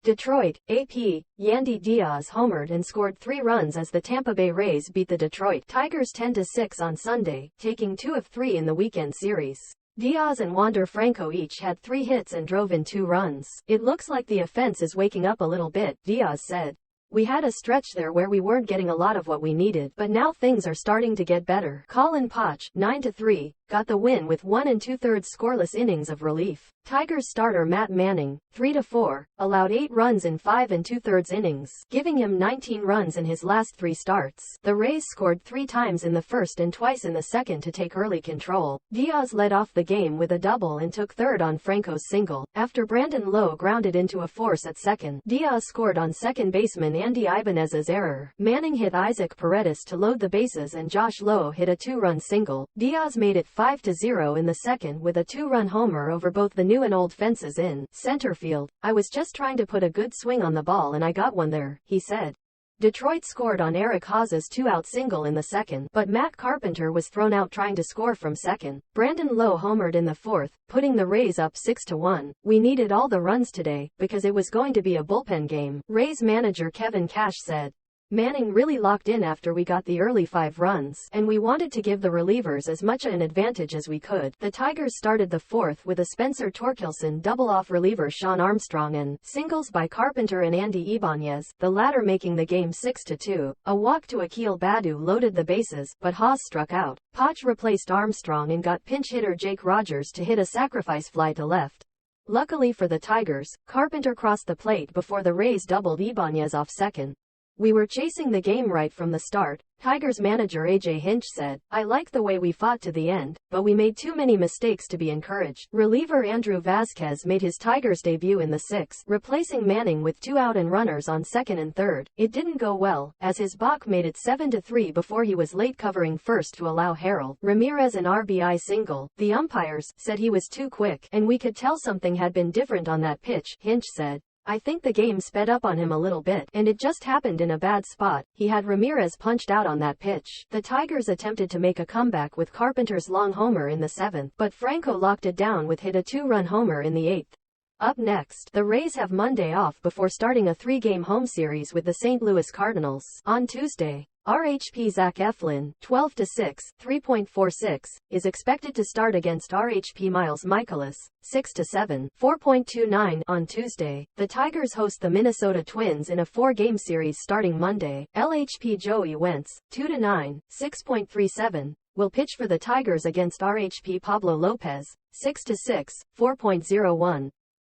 Detroit, AP, Yandy Díaz homered and scored 3 runs as the Tampa Bay Rays beat the Detroit Tigers 10-6 on Sunday, taking 2 of 3 in the weekend series. Díaz and Wander Franco each had 3 hits and drove in 2 runs. "It looks like the offense is waking up a little bit," Díaz said. "We had a stretch there where we weren't getting a lot of what we needed, but now things are starting to get better." Colin Poch, 9-3, got the win with 1 2/3 scoreless innings of relief. Tigers starter Matt Manning, 3-4, allowed 8 runs in 5 2/3 innings, giving him 19 runs in his last 3 starts. The Rays scored 3 times in the first and twice in the second to take early control. Díaz led off the game with a double and took third on Franco's single. After Brandon Lowe grounded into a force at second, Díaz scored on second baseman Andy Ibanez's error. Manning hit Isaac Paredes to load the bases and Josh Lowe hit a 2-run single. Díaz made it 5-0 in the second with a 2-run homer over both the new and old fences in center field. "I was just trying to put a good swing on the ball and I got one there," he said. Detroit scored on Eric Haas's 2-out single in the second, but Matt Carpenter was thrown out trying to score from second. Brandon Lowe homered in the fourth, putting the Rays up 6-1. "We needed all the runs today, because it was going to be a bullpen game," Rays manager Kevin Cash said. "Manning really locked in after we got the early 5 runs, and we wanted to give the relievers as much an advantage as we could." The Tigers started the fourth with a Spencer Torkelson double off reliever Sean Armstrong and singles by Carpenter and Andy Ibanez, the latter making the game 6-2. A walk to Akil Baddoo loaded the bases, but Haas struck out. Poch replaced Armstrong and got pinch hitter Jake Rogers to hit a sacrifice fly to left. Luckily for the Tigers, Carpenter crossed the plate before the Rays doubled Ibanez off second. "We were chasing the game right from the start," Tigers manager AJ Hinch said. "I like the way we fought to the end, but we made too many mistakes to be encouraged." Reliever Andrew Vasquez made his Tigers debut in the 6th, replacing Manning with 2 out and runners on second and third. It didn't go well, as his balk made it 7-3 before he was late covering first to allow Harold Ramirez an RBI single. "The umpires said he was too quick, and we could tell something had been different on that pitch," Hinch said. "I think the game sped up on him a little bit, and it just happened in a bad spot. He had Ramirez punched out on that pitch." The Tigers attempted to make a comeback with Carpenter's long homer in the 7th, but Franco locked it down with hit a 2-run homer in the 8th. Up next, the Rays have Monday off before starting a 3-game home series with the St. Louis Cardinals. On Tuesday, RHP Zach Eflin, 12-6, 3.46, is expected to start against RHP Miles Mikolas, 6-7, 4.29. On Tuesday, the Tigers host the Minnesota Twins in a 4-game series starting Monday. LHP Joey Wentz, 2-9, 6.37, will pitch for the Tigers against RHP Pablo Lopez, 6-6, 4.01.